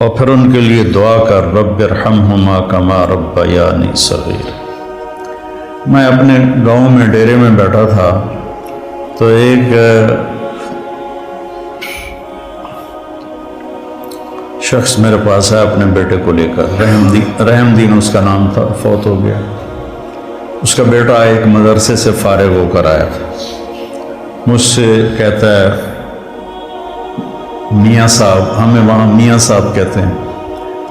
اور پھر ان کے لیے دعا کر رب ارحمہما کما ربیانی صغیر۔ میں اپنے گاؤں میں ڈیرے میں بیٹھا تھا تو ایک شخص میرے پاس ہے اپنے بیٹے کو لے کر، رحم دین اس کا نام تھا، فوت ہو گیا۔ اس کا بیٹا ایک مدرسے سے فارغ ہو کر آیا تھا، مجھ سے کہتا ہے میاں صاحب، ہمیں وہاں میاں صاحب کہتے ہیں،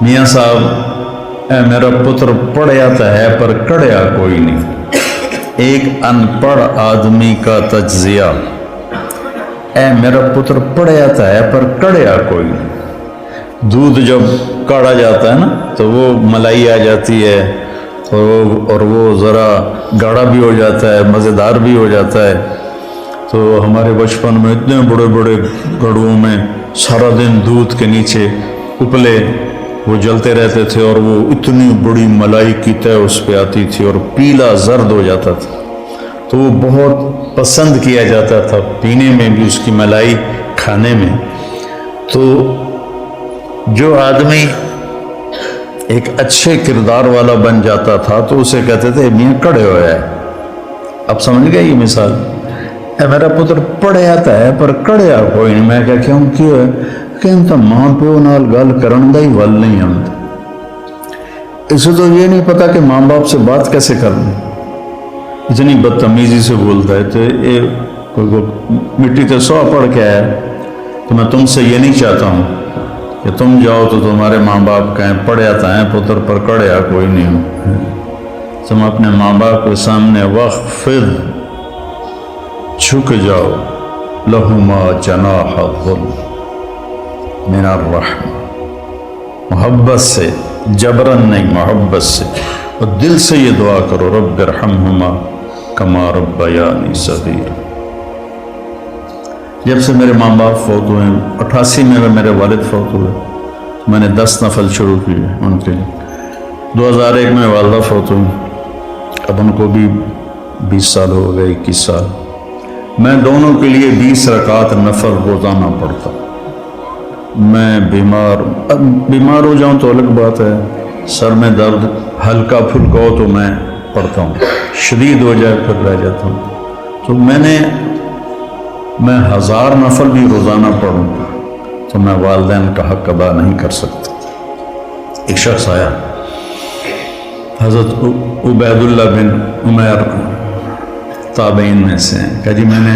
میاں صاحب اے میرا پتر پڑھیا تو ہے پر کڑیا کوئی نہیں، ایک ان پڑھ آدمی کا تجزیہ، اے میرا پتر پڑھیا تو ہے پر کڑیا کوئی نہیں۔ دودھ جب کاڑا جاتا ہے نا تو وہ ملائی آ جاتی ہے اور وہ ذرا گاڑھا بھی ہو جاتا ہے، مزیدار بھی ہو جاتا ہے۔ تو ہمارے بچپن میں اتنے بڑے بڑے گڑھوں میں سارا دن دودھ کے نیچے اپلے وہ جلتے رہتے تھے اور وہ اتنی بڑی ملائی کی طے اس پہ آتی تھی اور پیلا زرد ہو جاتا تھا، تو وہ بہت پسند کیا جاتا تھا پینے میں بھی، اس کی ملائی کھانے میں۔ تو جو آدمی ایک اچھے کردار والا بن جاتا تھا تو اسے کہتے تھے میاں کڑے ہویا ہے۔ اب سمجھ گئے یہ مثال؟ اے میرا پتر پڑھیا تا ہے پر کڑیا کوئی نہیں۔ میں کہوں کیوں ہے کہ ان تا ماں پیو نال گل کرن دا ہی ول نہیں آتا، اسے تو یہ نہیں پتا کہ ماں باپ سے بات کیسے کرنی، اتنی بدتمیزی سے بولتا ہے۔ تو یہ کوئی مٹی تے سو پڑھ کے آیا، تو میں تم سے یہ نہیں چاہتا ہوں کہ تم جاؤ تو تمہارے ماں باپ کہیں پڑھیا تا ہے پتر پر کڑیا کوئی نہیں ہو۔ تم اپنے ماں باپ کے سامنے وخفض، جھک جاؤ، لہما جناح الذل من الرحمہ، محبت سے، جبرن نہیں، محبت سے، اور دل سے یہ دعا کرو رب ارحمہما کما ربیانی صغیر۔ جب سے میرے ماں باپ فوت ہوئے، 88 میں میرے والد فوت ہوئے، میں نے 10 نفل شروع کیے ان کے لیے۔ 2001 میں والدہ فوت ہوئی، اب ان کو بھی 20 سال ہو گئے، 21 سال۔ میں دونوں کے لیے 20 رکعت نفل روزانہ پڑھتا۔ میں بیمار ہو جاؤں تو الگ بات ہے، سر میں درد ہلکا پھلکا ہو تو میں پڑھتا ہوں، شدید ہو جائے پھر رہ جاتا ہوں۔ تو میں 1000 نفل بھی روزانہ پڑھوں تو میں والدین کا حق ادا نہیں کر سکتا۔ ایک شخص آیا، حضرت عبید اللہ بن عمیر تابعین میں سے ہیں، کہ جی میں نے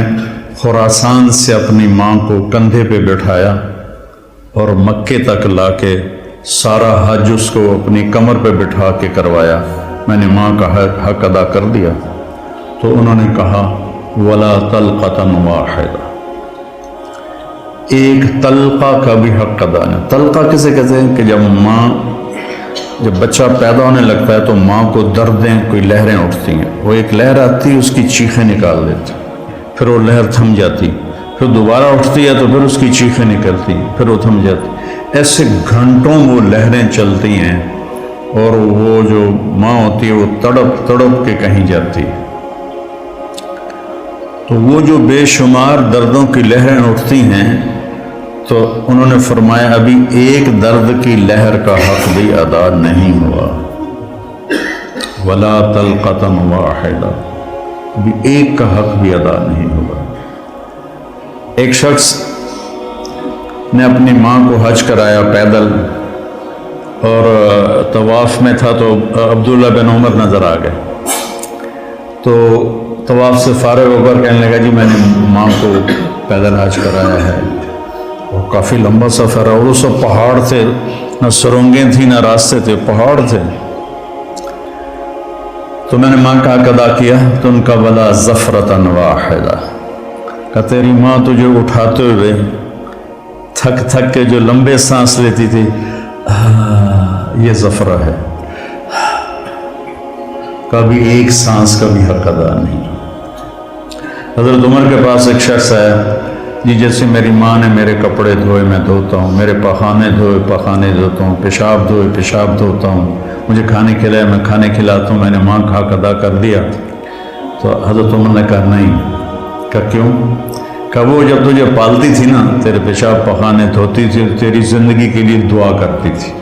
خراسان سے اپنی ماں کو کندھے پہ بٹھایا اور مکے تک لا کے سارا حج اس کو اپنی کمر پہ بٹھا کے کروایا، میں نے ماں کا حق ادا کر دیا۔ تو انہوں نے کہا ولا طلقۃ واحدہ، ایک طلقہ کا بھی حق ادا نہیں۔ طلقہ کسے کہتے ہیں کہ جب بچہ پیدا ہونے لگتا ہے تو ماں کو دردیں، کوئی لہریں اٹھتی ہیں، وہ ایک لہر آتی، اس کی چیخیں نکال دیتی، پھر وہ لہر تھم جاتی، پھر دوبارہ اٹھتی ہے تو پھر اس کی چیخیں نکلتی، پھر وہ تھم جاتی، ایسے گھنٹوں وہ لہریں چلتی ہیں اور وہ جو ماں ہوتی ہے وہ تڑپ تڑپ کے کہیں جاتی ہے۔ تو وہ جو بے شمار دردوں کی لہریں اٹھتی ہیں، تو انہوں نے فرمایا ابھی ایک درد کی لہر کا حق بھی ادا نہیں ہوا، ولا طلقۃ واحدہ، ابھی ایک کا حق بھی ادا نہیں ہوا۔ ایک شخص نے اپنی ماں کو حج کرایا پیدل، اور طواف میں تھا تو عبداللہ بن عمر نظر آ گئے، تو طواف سے فارغ ہو کر کہنے لگا جی میں نے ماں کو پیدل حج کرایا ہے، اور کافی لمبا سفر ہے، اور وہ سب پہاڑ تھے، نہ سرنگیں تھیں نہ راستے تھے، پہاڑ تھے۔ تو میں نے ماں کا حق ادا کیا، تو ان کا ولا زفرۃ واحدہ، کہ تیری ماں تجھے اٹھاتے ہوئے تھک تھک کے جو لمبے سانس لیتی تھی، یہ زفرہ ہے، کبھی ایک سانس کا بھی حق ادا نہیں۔ حضرت عمر کے پاس ایک شخص آیا، جی جیسے میری ماں نے میرے کپڑے دھوئے میں دھوتا ہوں، میرے پخانے دھوئے پخانے دھوتا ہوں، پیشاب دھوئے پیشاب دھوتا ہوں، مجھے کھانے کھلائے میں کھانے کھلاتا ہوں، میں نے ماں کا حق ادا کر دیا۔ تو حضرت عمر نے کہا نہیں۔ کہا کیوں؟ کہ وہ جب تجھے پالتی تھی نا، تیرے پیشاب پخانے دھوتی تھی، تیری زندگی کے لیے دعا کرتی تھی،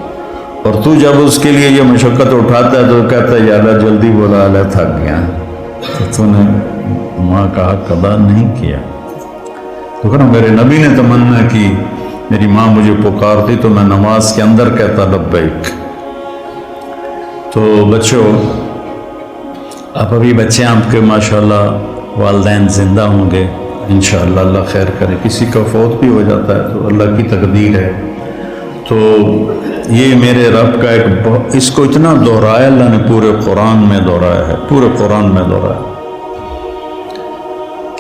اور تو جب اس کے لیے یہ مشقت اٹھاتا ہے تو کہتا ہے یا اللہ جلدی بولا، اللہ تھک گیا، تو نے ماں کا حق ادا نہیں کیا۔ تو کہنا میرے نبی نے تمنا کی، میری ماں مجھے پکارتی تو میں نماز کے اندر کہتا لبیک۔ تو بچوں، آپ ابھی بچے آپ کے ماشاءاللہ والدین زندہ ہوں گے انشاءاللہ، اللہ خیر کرے، کسی کا فوت بھی ہو جاتا ہے تو اللہ کی تقدیر ہے۔ تو یہ میرے رب کا ایک اس کو اتنا دہرایا اللہ نے، پورے قرآن میں دہرایا ہے، پورے قرآن میں دہرایا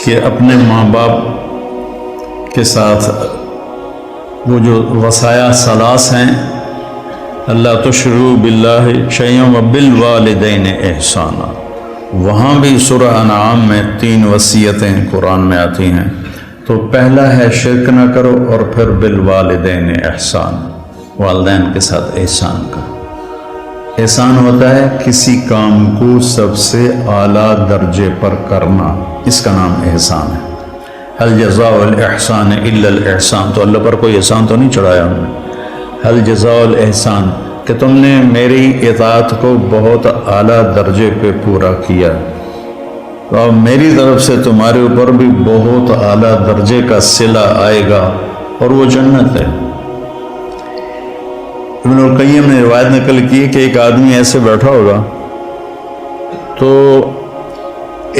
کہ اپنے ماں باپ کے ساتھ وہ جو وصایا ثلاث ہیں، اللہ تشرکوا باللہ شیئا وبالوالدین احسانا، وہاں بھی سورہ انعام میں 3 وصیتیں قرآن میں آتی ہیں۔ تو پہلا ہے شرک نہ کرو، اور پھر بالوالدین احسان، والدین کے ساتھ احسان کرو۔ احسان ہوتا ہے کسی کام کو سب سے اعلیٰ درجے پر کرنا، اس کا نام احسان ہے۔ هل جزاء الاحسان الا الاحسان، تو اللہ پر کوئی احسان تو نہیں چڑھایا ہم نے۔ هل جزاء الاحسان کہ تم نے میری اطاعت کو بہت اعلیٰ درجے پہ پورا کیا، تو اب میری طرف سے تمہارے اوپر بھی بہت اعلیٰ درجے کا صلہ آئے گا، اور وہ جنت ہے۔ ابن القیم نے روایت نقل کی کہ ایک آدمی ایسے بیٹھا ہوگا تو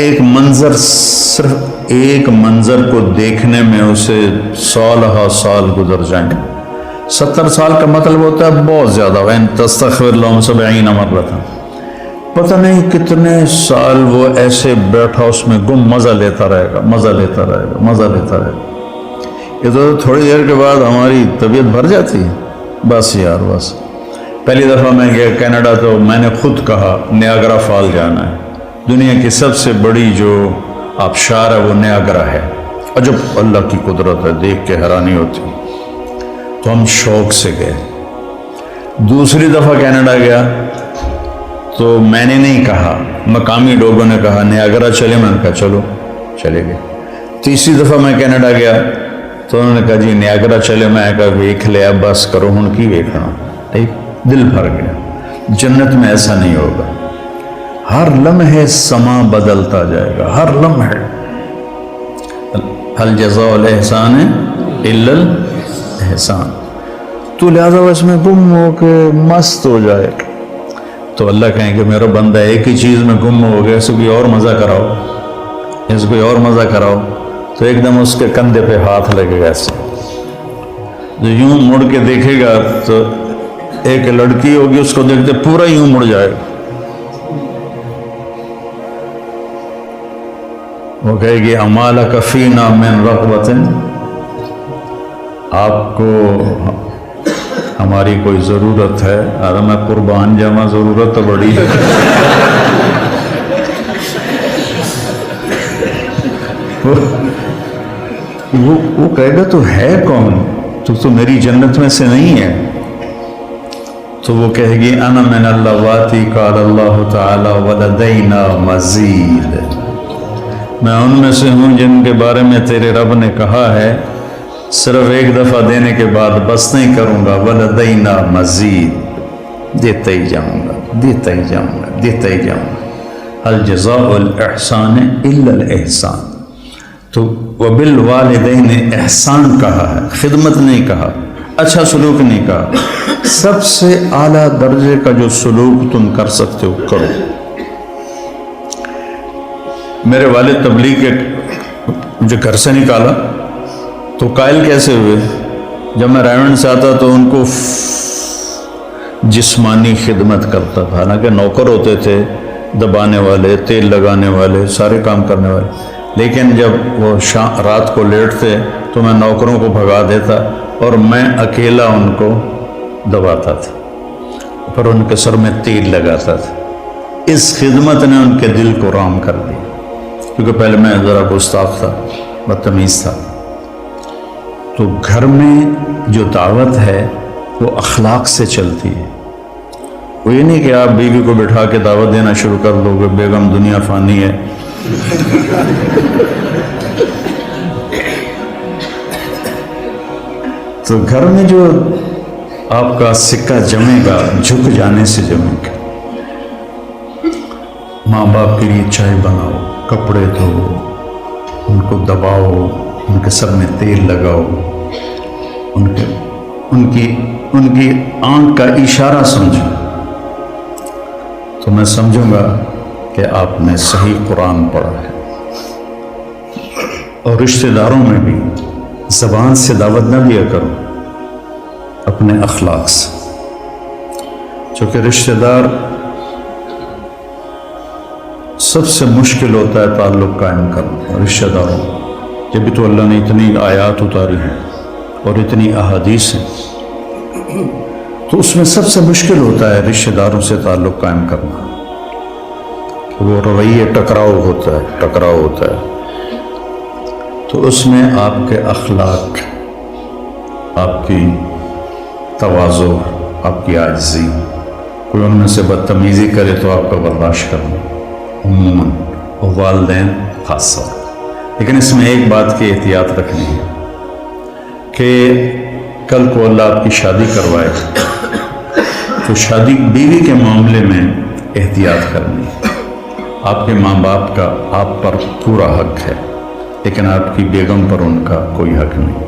ایک منظر، صرف ایک منظر کو دیکھنے میں اسے سالہ سال گزر جائیں گے۔ 70 سال کا مطلب ہوتا ہے بہت زیادہ، وَإِن تَسْتَغْفِرْ لَهُمْ 70 مَرَّةً، پتہ نہیں کتنے سال وہ ایسے بیٹھا اس میں گم مزہ لیتا رہے گا، مزہ لیتا رہے گا، مزہ لیتا رہے گا۔ یہ تو تھوڑی دیر کے بعد ہماری طبیعت بھر جاتی ہے، بس یار بس۔ پہلی دفعہ میں گیا کینیڈا تو میں نے خود کہا نیاگرا فال جانا ہے، دنیا کی سب سے بڑی جو آبشار ہے وہ نیاگرا ہے، عجب اللہ کی قدرت ہے، دیکھ کے حیرانی ہوتی۔ تو ہم شوق سے گئے۔ دوسری دفعہ کینیڈا گیا تو میں نے نہیں کہا، مقامی لوگوں نے کہا نیاگرا چلے، میں نے کہا چلو، چلے گئے۔ تیسری دفعہ میں کینیڈا گیا تو انہوں نے کہا جی نیاگرا چلے، میں کہا ویکھ لیا، بس کرو ہن کی ویکھنا، دل بھر گیا۔ جنت میں ایسا نہیں ہوگا، ہر لمحے سما بدلتا جائے گا، ہر لمحے۔ هل جزاء الاحسان الا الاحسان، تو لہذا اس میں گم ہو کے مست ہو جائے تو اللہ کہیں کہ میرا بندہ ایک ہی چیز میں گم ہو گیا، اسے کوئی اور مزہ کراؤ، اس کوئی اور مزہ کراؤ، تو ایک دم اس کے کندھے پہ ہاتھ لگے گا ایسے، جو یوں مڑ کے دیکھے گا تو ایک لڑکی ہوگی اس کو دیکھتے پورا یوں مڑ جائے گا، وہ کہے گی اما لک فینا من رغبۃ، آپ کو ہماری کوئی ضرورت ہے؟ ارے میں قربان جاواں، ضرورت تو بڑی ہے۔ وہ کہے گا تو ہے کون، تو میری جنت میں سے نہیں ہے۔ تو وہ کہے گی انا من اللواتی قال اللہ تعالی ولدینا مزید، میں ان میں سے ہوں جن کے بارے میں تیرے رب نے کہا ہے صرف ایک دفعہ دینے کے بعد بس نہیں کروں گا، ولدینا مزید، دیتا ہی جاؤں گا، دیتا ہی جاؤں گا، دیتا ہی جاؤں گا۔ الجزاء الاحسان الا الاحسان، تو وبالوالدین احسان کہا ہے، خدمت نہیں کہا، اچھا سلوک نہیں کہا، سب سے اعلیٰ درجے کا جو سلوک تم کر سکتے ہو کرو۔ میرے والد تبلیغ کے مجھے گھر سے نکالا تو قائل کیسے ہوئے، جب میں رائمنڈ سے آتا تو ان کو جسمانی خدمت کرتا تھا، حالانکہ نوکر ہوتے تھے، دبانے والے، تیل لگانے والے، سارے کام کرنے والے، لیکن جب وہ رات کو لیٹتے تو میں نوکروں کو بھگا دیتا اور میں اکیلا ان کو دباتا تھا، پر ان کے سر میں تیل لگاتا تھا۔ اس خدمت نے ان کے دل کو رام کر دیا، کیونکہ پہلے میں ذرا گستاخ تھا، بدتمیز تھا۔ تو گھر میں جو دعوت ہے وہ اخلاق سے چلتی ہے، وہ یہ نہیں کہ آپ بیوی کو بٹھا کے دعوت دینا شروع کر دو گے، بیگم دنیا فانی ہے، تو گھر میں جو آپ کا سکہ جمے گا جھک جانے سے جمے گا. ماں باپ کے لیے چائے بناؤ، کپڑے دھو، ان کو دباؤ، ان کے سر میں تیل لگاؤ، ان کی آنکھ کا اشارہ سمجھو، تو میں سمجھوں گا کہ آپ نے صحیح قرآن پڑھا ہے. اور رشتہ داروں میں بھی زبان سے دعوت نہ دیا کرو، اپنے اخلاق سے. چونکہ رشتہ دار سب سے مشکل ہوتا ہے تعلق قائم کرنا رشتہ داروں. جب تو اللہ نے اتنی آیات اتاری ہیں اور اتنی احادیث ہیں، تو اس میں سب سے مشکل ہوتا ہے رشتہ داروں سے تعلق قائم کرنا. وہ رویے ٹکراؤ ہوتا ہے. تو اس میں آپ کے اخلاق، آپ کی تواضع، آپ کی عاجزی، کوئی ان میں سے بدتمیزی کرے تو آپ کا برداشت کرنا عموماً، اور والدین خاصہ. لیکن اس میں ایک بات کی احتیاط رکھنی ہے کہ کل کو اللہ آپ کی شادی کروائے تو شادی بیوی کے معاملے میں احتیاط کرنی ہے. آپ کے ماں باپ کا آپ پر پورا حق ہے، لیکن آپ کی بیگم پر ان کا کوئی حق نہیں.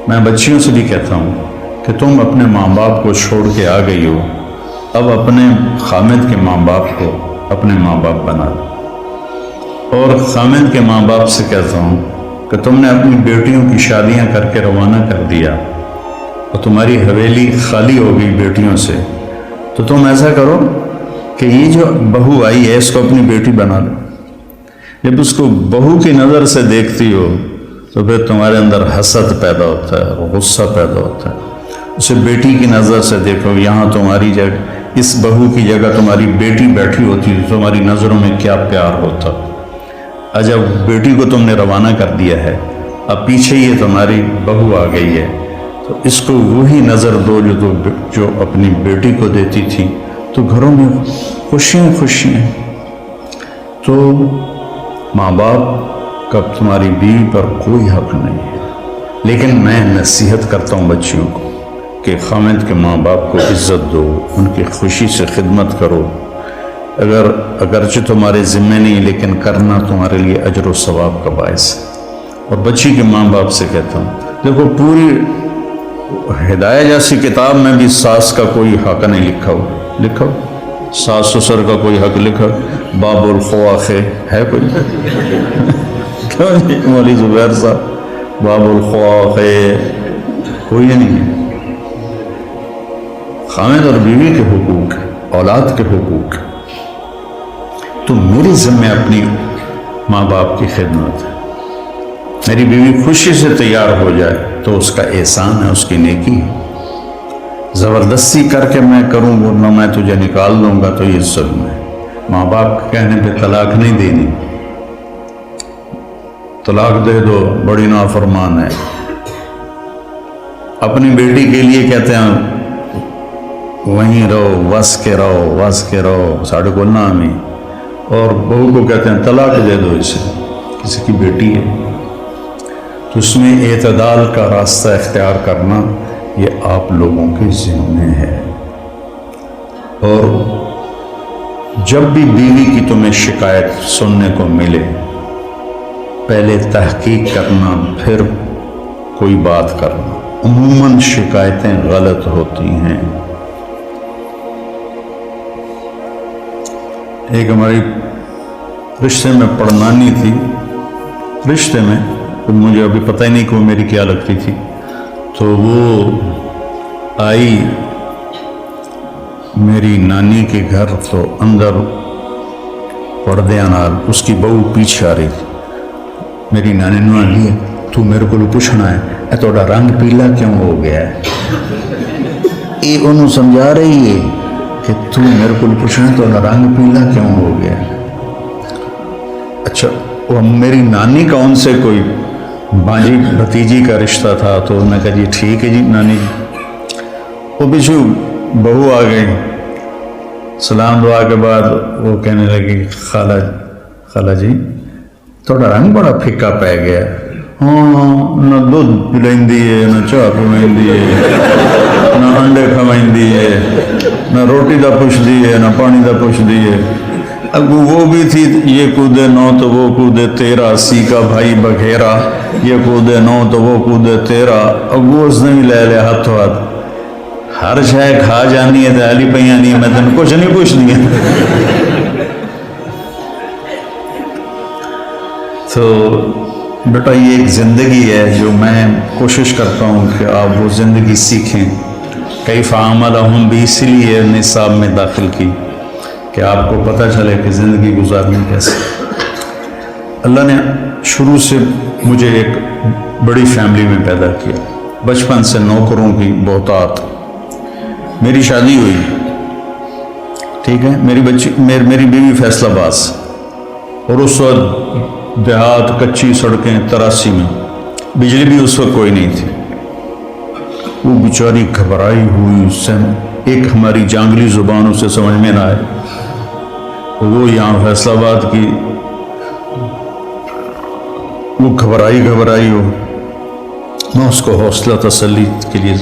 میں بچیوں سے بھی کہتا ہوں کہ تم اپنے ماں باپ کو چھوڑ کے آ گئی ہو، اب اپنے خامد کے ماں باپ کو اپنے ماں باپ بنا دو. اور خامد کے ماں باپ سے کہتا ہوں کہ تم نے اپنی بیٹیوں کی شادیاں کر کے روانہ کر دیا اور تمہاری حویلی خالی ہو گئی بیٹیوں سے، تو تم ایسا کرو کہ یہ جو بہو آئی ہے اس کو اپنی بیٹی بنا لو. جب اس کو بہو کی نظر سے دیکھتی ہو تو پھر تمہارے اندر حسد پیدا ہوتا ہے، غصہ پیدا ہوتا ہے. اسے بیٹی کی نظر سے دیکھو، یہاں تمہاری جگہ، اس بہو کی جگہ تمہاری بیٹی بیٹھی ہوتی تو تمہاری نظروں میں کیا پیار ہوتا. جب بیٹی کو تم نے روانہ کر دیا ہے، اب پیچھے یہ تمہاری بہو آ گئی ہے، تو اس کو وہی نظر دو جو اپنی بیٹی کو دیتی تھی، تو گھروں میں خوشیاں. تو ماں باپ کا تمہاری بیوی پر کوئی حق نہیں ہے. لیکن میں نصیحت کرتا ہوں بچیوں کو کہ خامد کے ماں باپ کو عزت دو، ان کی خوشی سے خدمت کرو. اگرچہ تمہارے ذمہ نہیں، لیکن کرنا تمہارے لیے اجر و ثواب کا باعث ہے. اور بچی کے ماں باپ سے کہتا ہوں، دیکھو پوری ہدایہ جیسی کتاب میں بھی ساس کا کوئی حق نہیں لکھا ہو. ساس سسر کا کوئی حق لکھا، باب الخواخ ہے کوئی؟ کیوں جی مولوی زبیر صاحب، باب الخواخ کوئی نہیں ہے. خامد اور بیوی کے حقوق، اولاد کے حقوق. تو میری ذمہ اپنی ماں باپ کی خدمت ہے. میری بیوی خوشی سے تیار ہو جائے تو اس کا احسان ہے، اس کی نیکی ہے. زبردستی کر کے میں کروں ورنہ میں تجھے نکال دوں گا تو یہ ظلم ہے. ماں باپ کے کہنے پہ طلاق نہیں دینی. طلاق دے دو بڑی نافرمان ہے. اپنی بیٹی کے لیے کہتے ہیں وہیں رہو، وس کے رہو ساڑھے کو نامی. اور بہو کو کہتے ہیں طلاق دے دو اسے، کسی کی بیٹی ہے. تو اس میں اعتدال کا راستہ اختیار کرنا یہ آپ لوگوں کے ذمہ ہے. اور جب بھی بیوی کی تمہیں شکایت سننے کو ملے، پہلے تحقیق کرنا پھر کوئی بات کرنا. عموماً شکایتیں غلط ہوتی ہیں. ایک ہماری رشتے میں پڑنانی تھی، رشتے میں مجھے ابھی پتہ ہی نہیں کہ وہ میری کیا لگتی تھی. تو وہ آئی میری نانی کے گھر، تو اندر پردیاں نال اس کی بہو پیچھے آ رہی تھی. میری نانی نے آئی، تو میرے کو پوچھنا ہے اے توڑا رنگ پیلا کیوں ہو گیا ہے. یہ انہوں سمجھا رہی ہے کہ تو میرے کو پوچھنا ہے تو رنگ پیلا کیوں ہو گیا. اچھا وہ میری نانی کا ان سے کوئی بانجی بھتیجی کا رشتہ تھا، تو انہوں نے کہا جی ٹھیک ہے جی نانی. وہ پیچھو بہو آ گئی، سلام دعا کے بعد وہ کہنے لگی خالہ جی تھوڑا رنگ بڑا پھیکا پہ گیا. ہاں نہ دودھ پلائندی ہے، نہ چاہ پلائندی ہے، نہ انڈے کھوائندی ہے، نہ روٹی دا پوچھدی ہے، نہ پانی دا پوچھدی ہے۔ اگو وہ بھی تھی، یہ کودے نو تو وہ کودے تیرا، سی کا بھائی بگھیرا، یہ کودے نو تو وہ کودے تیرا۔ اگو اس نے بھی لے لیا ہاتھوں ہاتھ، ہر شے کھا جانی ہے تو علی پہ آنی ہے، میں تن کچھ نہیں پوچھنی ہے۔ تو بیٹا یہ ایک زندگی ہے جو میں کوشش کرتا ہوں کہ آپ وہ زندگی سیکھیں۔ کیف عاملہم بھی اسی لیے نصاب میں داخل کی کہ آپ کو پتہ چلے کہ زندگی گزارنی کیسے۔ اللہ نے شروع سے مجھے ایک بڑی فیملی میں پیدا کیا، بچپن سے نوکروں کی بہتات۔ میری شادی ہوئی، ٹھیک ہے، میری بیوی فیصل آباد، اور اس وقت دیہات، کچی سڑکیں، 83 میں بجلی بھی اس وقت کوئی نہیں تھی۔ وہ بیچاری گھبرائی ہوئی، اس سے ایک ہماری جانگلی زبان اسے سمجھ میں نہ آئے، وہ یہاں فیصل آباد کی، وہ گھبرائی ہو۔ میں اس کو حوصلہ تسلی کے لیے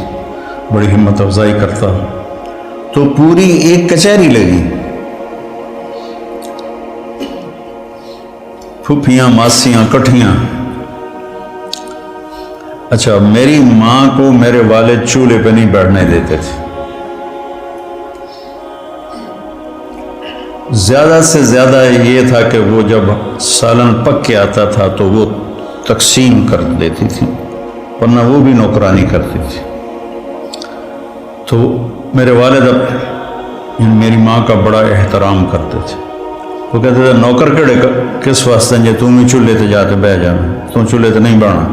بڑی ہمت افزائی کرتا ہوں۔ تو پوری ایک کچہری لگی، پھوپھیاں ماسیاں کٹھیاں۔ اچھا، میری ماں کو میرے والد چولہے پہ نہیں بیٹھنے دیتے تھے، زیادہ سے زیادہ یہ تھا کہ وہ جب سالن پک کے آتا تھا تو وہ تقسیم کر دیتی تھی، ورنہ وہ بھی نوکرانی کرتی تھی۔ تو میرے والد اب میری ماں کا بڑا احترام کرتے تھے۔ وہ کہتے تھے نوکر کڑے کس واسطے جے تم ہی چولہے تے جا کے بہ جانا، تم چولہے تے نہیں بہنا۔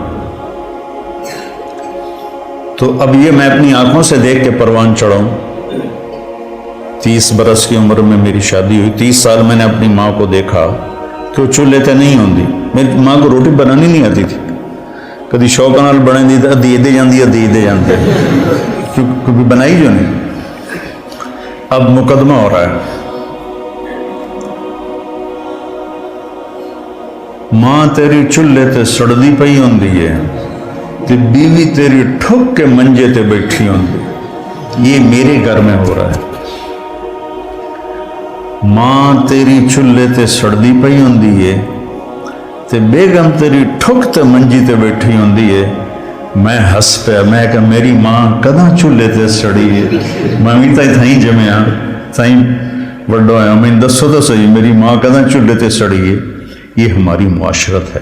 تو اب یہ میں اپنی آنکھوں سے دیکھ کے پروان چڑھاؤں۔ 30 برس کی عمر میں میری شادی ہوئی، 30 سال میں نے اپنی ماں کو دیکھا کہ وہ چولہے تے نہیں ہوندی۔ میری ماں کو روٹی بنانی نہیں آتی تھی، کدی شوق نال بنے دی تو ادھی دے جاندی کیونکہ بنائی جو نہیں۔ اب مقدمہ ہو رہا ہے، ماں تیری چولہے تے سڑدی پئی ہوندی ہے تے بیوی تیری ٹھک کے منجے تے بیٹھی ہوندی۔ یہ میرے گھر میں ہو رہا ہے۔ ماں تیری چولہے تے سڑدی پئی ہوندی ہے تے بیگم تیری ٹھک تے منجی تے بیٹھی ہوندی ہے۔ میں ہس پیا، میں کہ میری ماں کداں چولہے تے سڑی ہے؟ میں بھی تائیں جمیا، تائیں وڈو آیا، میں دسو تو صحیح میری ماں کداں چولہے تے سڑی ہے؟ یہ ہماری معاشرت ہے۔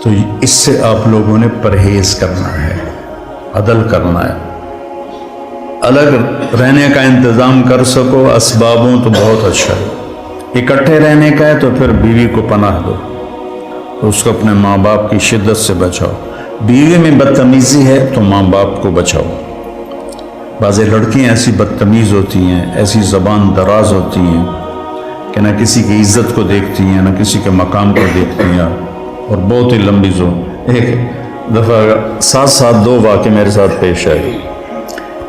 تو اس سے آپ لوگوں نے پرہیز کرنا ہے، عدل کرنا ہے۔ الگ رہنے کا انتظام کر سکو اسبابوں تو بہت اچھا ہے، اکٹھے رہنے کا ہے تو پھر بیوی کو پناہ دو، اس کو اپنے ماں باپ کی شدت سے بچاؤ۔ بیوی میں بدتمیزی ہے تو ماں باپ کو بچاؤ۔ بعض لڑکیاں ایسی بدتمیز ہوتی ہیں، ایسی زبان دراز ہوتی ہیں کہ نہ کسی کی عزت کو دیکھتی ہیں، نہ کسی کے مقام کو دیکھتی ہیں، اور بہت ہی لمبی ایک دفعہ ساتھ 2 واقعے میرے ساتھ پیش آئے۔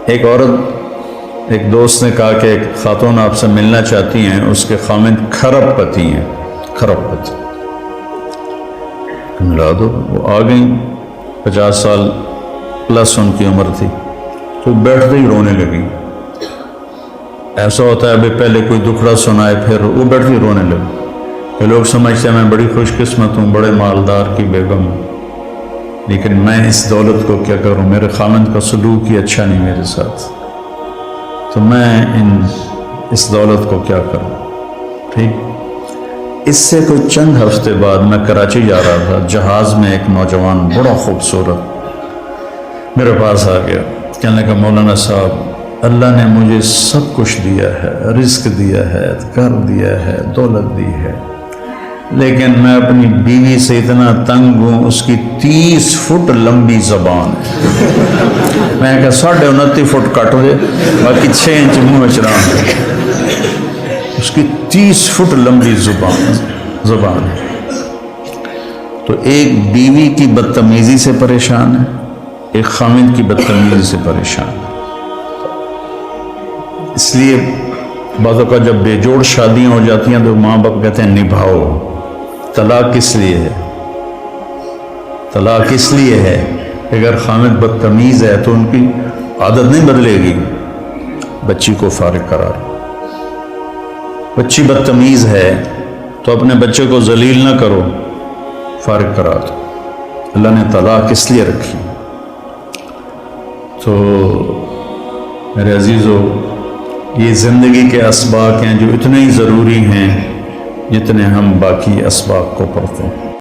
ایک عورت، ایک دوست نے کہا کہ ایک خاتون آپ سے ملنا چاہتی ہیں، اس کے خامند کھرب پتی ہیں، کھرب پتی۔ ملا دو، وہ آ گئیں، 50 سال پلس ان کی عمر تھی، تو بیٹھتے ہی رونے لگی۔ ایسا ہوتا ہے ابھی پہلے کوئی دکھڑا سنائے پھر وہ بیٹھتی رونے لگی کہ لوگ سمجھتے ہیں میں بڑی خوش قسمت ہوں، بڑے مالدار کی بیگم ہوں، لیکن میں اس دولت کو کیا کروں، میرے خامند کا سلوک ہی اچھا نہیں میرے ساتھ، تو میں اس دولت کو کیا کروں۔ ٹھیک، اس سے کوئی چند ہفتے بعد میں کراچی جا رہا تھا، جہاز میں ایک نوجوان بڑا خوبصورت میرے پاس آ گیا، کہنے لگا مولانا صاحب اللہ نے مجھے سب کچھ دیا ہے، رزق دیا ہے، گھر دیا ہے، دولت دی ہے، لیکن میں اپنی بیوی سے اتنا تنگ ہوں، اس کی 30 فٹ لمبی زبان ہے۔ میں کہا 29.5 فٹ کٹ ہو جائے، باقی 6 انچ منہ چران، اس کی 30 فٹ لمبی زبان ہے۔ تو ایک بیوی کی بدتمیزی سے پریشان ہے، ایک خامند کی بدتمیزی سے پریشان ہے۔ اس لیے بعض اوقات جب بے جوڑ شادیاں ہو جاتی ہیں تو ماں باپ کہتے ہیں نبھاؤ، طلاق کس لیے ہے؟ طلاق اس لیے ہے کہ اگر خامد بدتمیز ہے تو ان کی عادت نہیں بدلے گی، بچی کو فارغ قرار۔ بچی بدتمیز ہے تو اپنے بچے کو ذلیل نہ کرو، فارغ کرا دو۔ اللہ نے طلاق اس لیے رکھی۔ تو میرے عزیزو، یہ زندگی کے اسباق ہیں جو اتنے ہی ضروری ہیں جتنے ہم باقی اسباق کو پڑھتے ہیں۔